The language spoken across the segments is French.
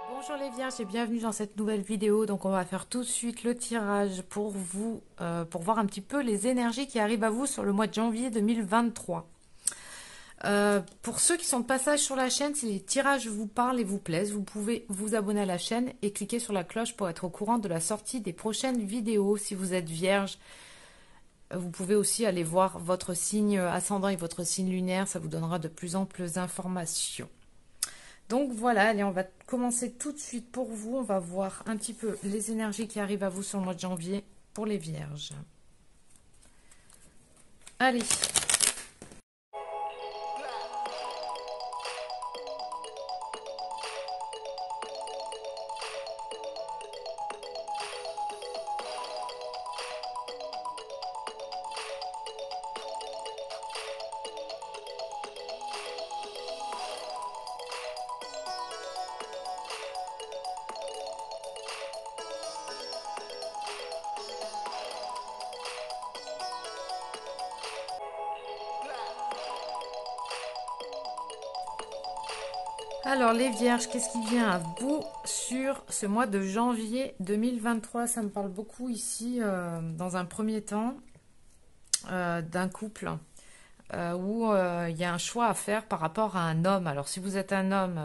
Bonjour les Vierges et bienvenue dans cette nouvelle vidéo. Donc on va faire tout de suite le tirage pour vous, pour voir un petit peu les énergies qui arrivent à vous sur le mois de janvier 2023. Pour ceux qui sont de passage sur la chaîne, si les tirages vous parlent et vous plaisent, vous pouvez vous abonner à la chaîne et cliquer sur la cloche pour être au courant de la sortie des prochaines vidéos. Si vous êtes Vierge, vous pouvez aussi aller voir votre signe ascendant et votre signe lunaire, ça vous donnera de plus amples informations. Donc voilà, allez, on va commencer tout de suite pour vous. On va voir un petit peu les énergies qui arrivent à vous sur le mois de janvier pour les Vierges. Allez. Alors les Vierges, qu'est-ce qui vient à vous sur ce mois de janvier 2023? Ça me parle beaucoup ici, dans un premier temps, d'un couple où il y a un choix à faire par rapport à un homme. Alors si vous êtes un homme,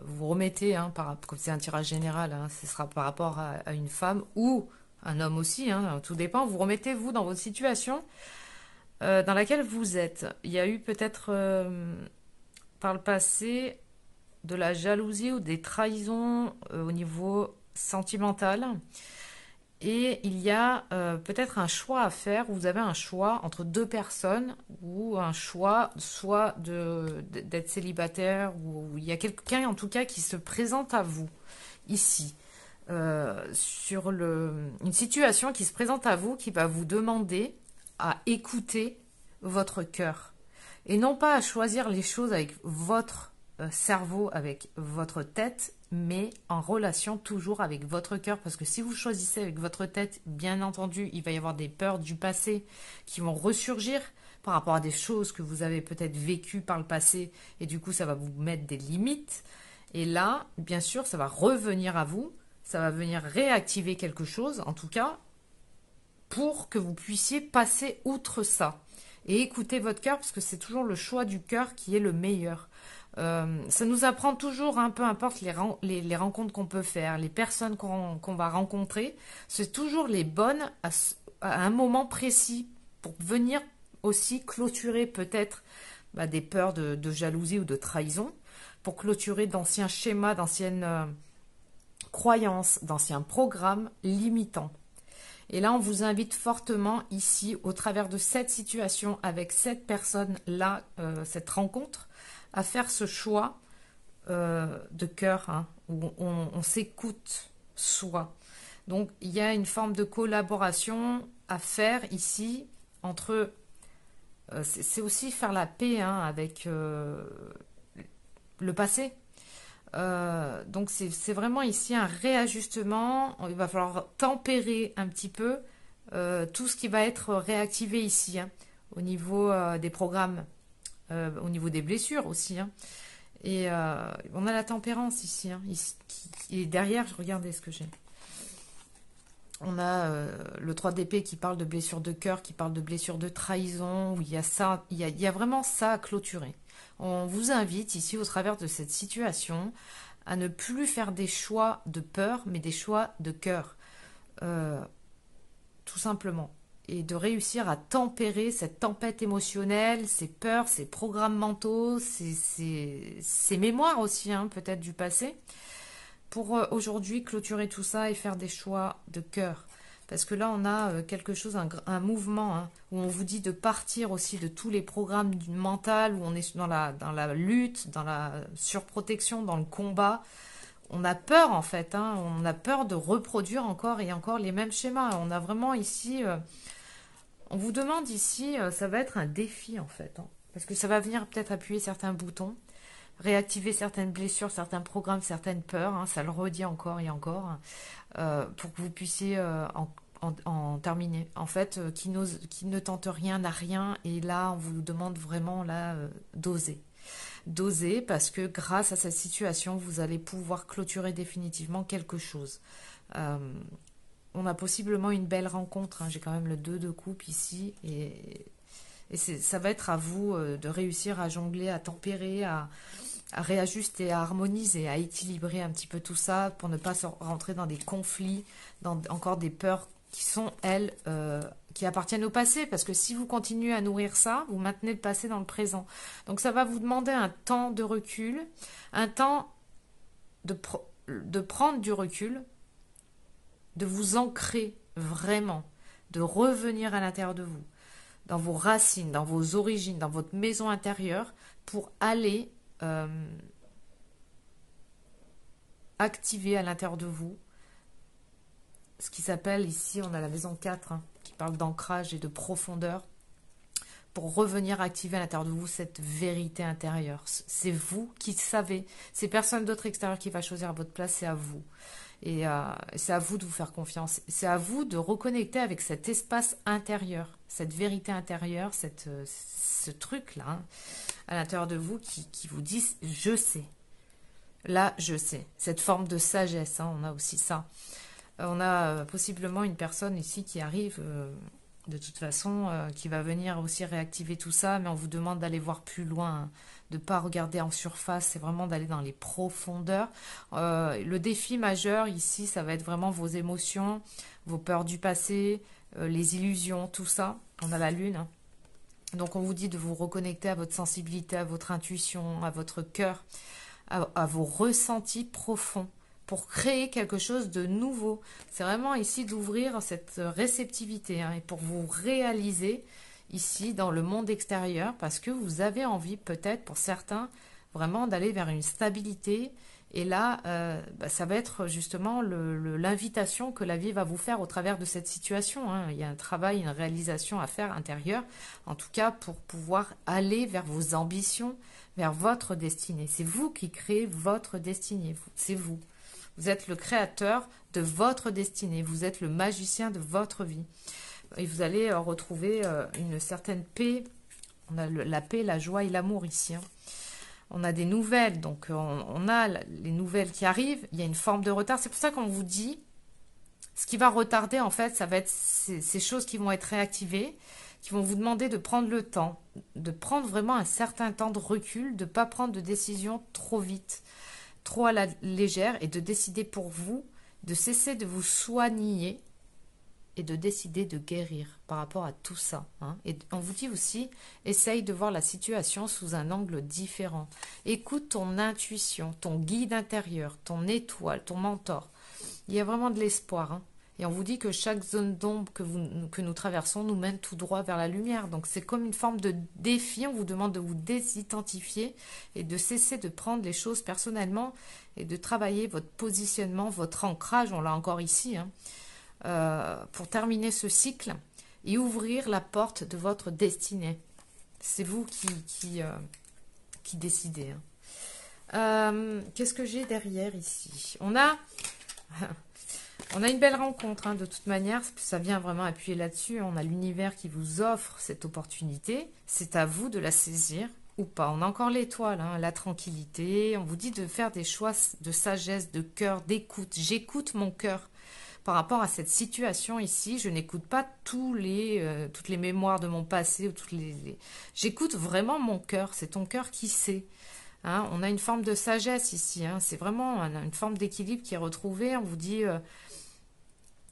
vous remettez, hein, comme c'est un tirage général, hein, ce sera par rapport à une femme ou un homme aussi, hein, tout dépend. Vous remettez vous dans votre situation dans laquelle vous êtes. Il y a eu peut-être par le passé de la jalousie ou des trahisons au niveau sentimental. Et il y a peut-être un choix à faire. Vous avez un choix entre deux personnes ou un choix soit d'être célibataire ou il y a quelqu'un en tout cas qui se présente à vous ici. Sur une situation qui se présente à vous qui va vous demander à écouter votre cœur et non pas à choisir les choses avec votre cerveau, avec votre tête, mais en relation toujours avec votre cœur, parce que si vous choisissez avec votre tête, bien entendu, il va y avoir des peurs du passé qui vont ressurgir par rapport à des choses que vous avez peut-être vécues par le passé, et du coup ça va vous mettre des limites, et là, bien sûr, ça va revenir à vous, ça va venir réactiver quelque chose, en tout cas, pour que vous puissiez passer outre ça, et écouter votre cœur, parce que c'est toujours le choix du cœur qui est le meilleur. Ça nous apprend toujours, hein, peu importe les rencontres qu'on peut faire, les personnes qu'on va rencontrer, c'est toujours les bonnes à un moment précis pour venir aussi clôturer peut-être des peurs de jalousie ou de trahison, pour clôturer d'anciens schémas, d'anciennes croyances, d'anciens programmes limitants. Et là, on vous invite fortement ici, au travers de cette situation, avec cette personne-là, cette rencontre, à faire ce choix de cœur, hein, où on s'écoute soi. Donc, il y a une forme de collaboration à faire ici entre... c'est aussi faire la paix, hein, avec le passé. Donc, c'est vraiment ici un réajustement. Il va falloir tempérer un petit peu tout ce qui va être réactivé ici, hein, au niveau des programmes. Au niveau des blessures aussi, hein. Et on a la tempérance ici, hein, et derrière, je regardais ce que j'ai. On a le 3 d'épée qui parle de blessures de cœur, qui parle de blessures de trahison, où il y a ça, il y a vraiment ça à clôturer. On vous invite ici, au travers de cette situation, à ne plus faire des choix de peur, mais des choix de cœur. Tout simplement. Et de réussir à tempérer cette tempête émotionnelle, ces peurs, ces programmes mentaux, ces mémoires aussi, hein, peut-être du passé, pour aujourd'hui clôturer tout ça et faire des choix de cœur. Parce que là, on a quelque chose, un mouvement, hein, où on vous dit de partir aussi de tous les programmes du mental, où on est dans la lutte, dans la surprotection, dans le combat. On a peur en fait, hein, on a peur de reproduire encore et encore les mêmes schémas. On a vraiment ici... on vous demande ici, ça va être un défi en fait, hein, parce que ça va venir peut-être appuyer certains boutons, réactiver certaines blessures, certains programmes, certaines peurs, hein, ça le redit encore et encore, pour que vous puissiez en terminer. En fait, qui ne tente rien n'a rien. Et là, on vous demande vraiment là d'oser. D'oser parce que grâce à cette situation, vous allez pouvoir clôturer définitivement quelque chose. Euh, on a possiblement une belle rencontre. Hein. J'ai quand même le 2 de coupe ici. Et ça va être à vous de réussir à jongler, à tempérer, à réajuster, à harmoniser, à équilibrer un petit peu tout ça pour ne pas rentrer dans des conflits, dans encore des peurs qui sont, elles, qui appartiennent au passé. Parce que si vous continuez à nourrir ça, vous maintenez le passé dans le présent. Donc ça va vous demander un temps de recul, un temps de prendre du recul, de vous ancrer vraiment, de revenir à l'intérieur de vous, dans vos racines, dans vos origines, dans votre maison intérieure, pour aller activer à l'intérieur de vous ce qui s'appelle, ici on a la maison 4 hein, qui parle d'ancrage et de profondeur, pour revenir activer à l'intérieur de vous cette vérité intérieure. C'est vous qui savez, c'est personne d'autre extérieur qui va choisir à votre place, c'est à vous. Et c'est à vous de vous faire confiance. C'est à vous de reconnecter avec cet espace intérieur, cette vérité intérieure, ce truc-là, hein, à l'intérieur de vous qui vous dit « je sais ». Là, je sais. Cette forme de sagesse, hein, on a aussi ça. On a possiblement une personne ici qui arrive, de toute façon, qui va venir aussi réactiver tout ça, mais on vous demande d'aller voir plus loin, hein, de ne pas regarder en surface, c'est vraiment d'aller dans les profondeurs. Le défi majeur ici, ça va être vraiment vos émotions, vos peurs du passé, les illusions, tout ça. On a la lune, hein. Donc on vous dit de vous reconnecter à votre sensibilité, à votre intuition, à votre cœur, à vos ressentis profonds pour créer quelque chose de nouveau. C'est vraiment ici d'ouvrir cette réceptivité hein, et pour vous réaliser ici dans le monde extérieur parce que vous avez envie peut-être pour certains vraiment d'aller vers une stabilité et là ça va être justement l'invitation que la vie va vous faire au travers de cette situation hein. Il y a un travail, une réalisation à faire intérieure en tout cas pour pouvoir aller vers vos ambitions, vers votre destinée. C'est vous qui créez votre destinée, c'est vous. Vous êtes le créateur de votre destinée, vous êtes le magicien de votre vie. Et vous allez retrouver une certaine paix. On a la paix, la joie et l'amour ici. Hein. On a des nouvelles, donc on a les nouvelles qui arrivent. Il y a une forme de retard. C'est pour ça qu'on vous dit, ce qui va retarder en fait, ça va être ces choses qui vont être réactivées, qui vont vous demander de prendre le temps, de prendre vraiment un certain temps de recul, de ne pas prendre de décision trop vite, trop à la légère et de décider pour vous, de cesser de vous soigner et de décider de guérir par rapport à tout ça. Hein. Et on vous dit aussi, essaye de voir la situation sous un angle différent. Écoute ton intuition, ton guide intérieur, ton étoile, ton mentor. Il y a vraiment de l'espoir. Hein. Et on vous dit que chaque zone d'ombre que nous traversons nous mène tout droit vers la lumière. Donc c'est comme une forme de défi. On vous demande de vous désidentifier et de cesser de prendre les choses personnellement et de travailler votre positionnement, votre ancrage. On l'a encore ici. Hein, pour terminer ce cycle et ouvrir la porte de votre destinée. C'est vous qui décidez. Hein. Qu'est-ce que j'ai derrière ici ? On a une belle rencontre, hein, de toute manière, ça vient vraiment appuyer là-dessus. On a l'univers qui vous offre cette opportunité. C'est à vous de la saisir ou pas. On a encore l'étoile, hein, la tranquillité. On vous dit de faire des choix de sagesse, de cœur, d'écoute. J'écoute mon cœur. Par rapport à cette situation ici, je n'écoute pas toutes les mémoires de mon passé. J'écoute vraiment mon cœur. C'est ton cœur qui sait. Hein, on a une forme de sagesse ici. Hein, c'est vraiment une forme d'équilibre qui est retrouvée. On vous dit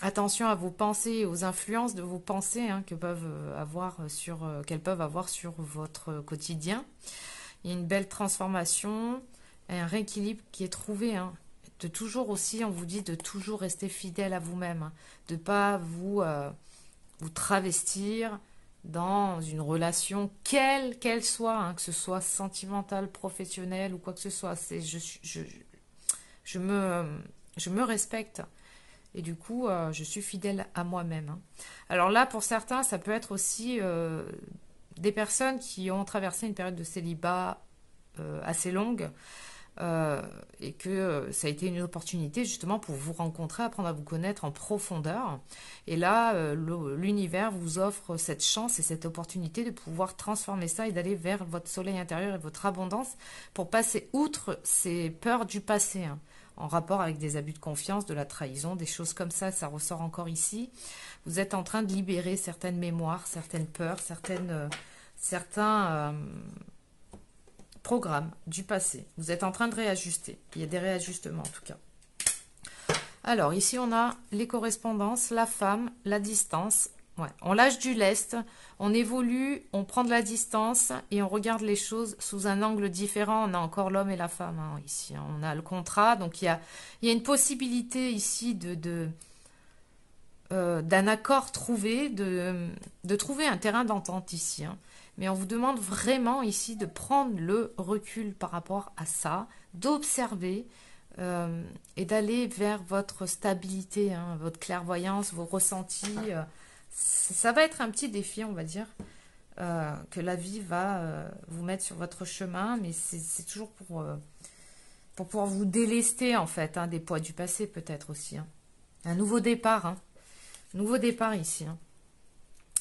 attention à vos pensées et aux influences de vos pensées hein, qu'elles peuvent avoir sur votre quotidien. Il y a une belle transformation et un rééquilibre qui est trouvé. Hein. De toujours aussi, on vous dit de toujours rester fidèle à vous-même, hein, de ne pas vous travestir dans une relation, quelle qu'elle soit, hein, que ce soit sentimentale, professionnelle ou quoi que ce soit. Je me respecte et du coup, je suis fidèle à moi-même. Hein. Alors là, pour certains, ça peut être aussi des personnes qui ont traversé une période de célibat assez longue, et que ça a été une opportunité justement pour vous rencontrer, apprendre à vous connaître en profondeur. Et là, l'univers vous offre cette chance et cette opportunité de pouvoir transformer ça et d'aller vers votre soleil intérieur et votre abondance pour passer outre ces peurs du passé, hein, en rapport avec des abus de confiance, de la trahison, des choses comme ça ressort encore ici. Vous êtes en train de libérer certaines mémoires, certaines peurs, certains programmes du passé. Vous êtes en train de réajuster. Il y a des réajustements en tout cas. Alors ici on a les correspondances, la femme, la distance. Ouais. On lâche du lest, on évolue, on prend de la distance et on regarde les choses sous un angle différent. On a encore l'homme et la femme, hein, ici. On a le contrat, donc il y a une possibilité ici d'un accord trouvé, de trouver un terrain d'entente ici, hein. Mais on vous demande vraiment ici de prendre le recul par rapport à ça, d'observer et d'aller vers votre stabilité, hein, votre clairvoyance, vos ressentis. Ça va être un petit défi, on va dire, que la vie va vous mettre sur votre chemin, mais c'est toujours pour pouvoir vous délester en fait, hein, des poids du passé peut-être aussi, hein. Un nouveau départ, hein. Nouveau départ ici, hein.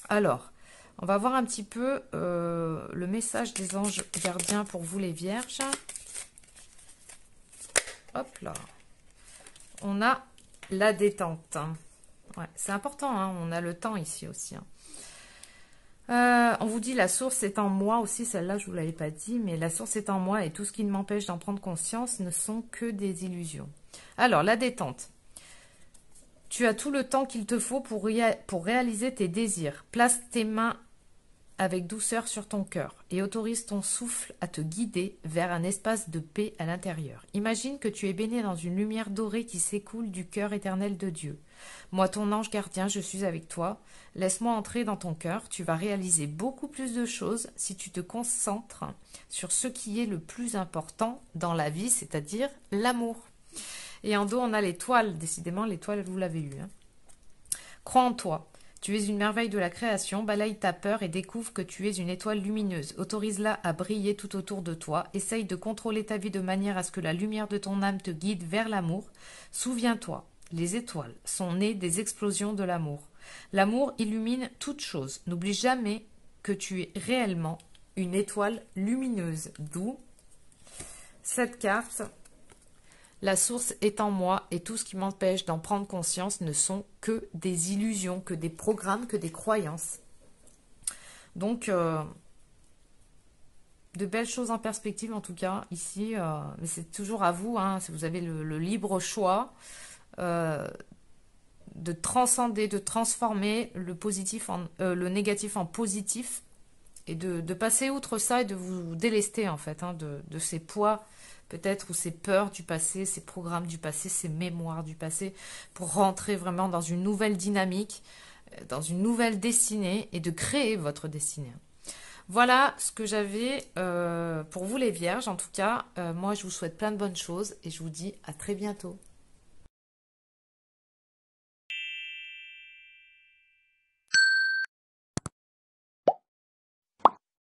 Alors, on va voir un petit peu le message des anges gardiens pour vous les vierges. Hop là. On a la détente. Ouais, c'est important, hein, on a le temps ici aussi, hein. On vous dit la source est en moi aussi, celle-là je ne vous l'avais pas dit, mais la source est en moi et tout ce qui m'empêche d'en prendre conscience ne sont que des illusions. Alors, la détente. Tu as tout le temps qu'il te faut pour réaliser tes désirs. Place tes mains avec douceur sur ton cœur et autorise ton souffle à te guider vers un espace de paix à l'intérieur. Imagine que tu es baigné dans une lumière dorée qui s'écoule du cœur éternel de Dieu. Moi, ton ange gardien, je suis avec toi. Laisse-moi entrer dans ton cœur. Tu vas réaliser beaucoup plus de choses si tu te concentres sur ce qui est le plus important dans la vie, c'est-à-dire l'amour. Et en dos, on a l'étoile. Décidément, l'étoile, vous l'avez eu, hein. Crois en toi. Tu es une merveille de la création, balaye ta peur et découvre que tu es une étoile lumineuse. Autorise-la à briller tout autour de toi. Essaye de contrôler ta vie de manière à ce que la lumière de ton âme te guide vers l'amour. Souviens-toi, les étoiles sont nées des explosions de l'amour. L'amour illumine toute chose. N'oublie jamais que tu es réellement une étoile lumineuse. D'où cette carte. La source est en moi et tout ce qui m'empêche d'en prendre conscience ne sont que des illusions, que des programmes, que des croyances. Donc, de belles choses en perspective en tout cas ici. Mais c'est toujours à vous, hein, si vous avez le libre choix de transcender, de transformer le négatif en positif et de passer outre ça et de vous délester en fait, hein, de ces poids peut-être, ou ces peurs du passé, ces programmes du passé, ces mémoires du passé, pour rentrer vraiment dans une nouvelle dynamique, dans une nouvelle destinée, et de créer votre destinée. Voilà ce que j'avais pour vous les vierges. En tout cas, moi je vous souhaite plein de bonnes choses, et je vous dis à très bientôt.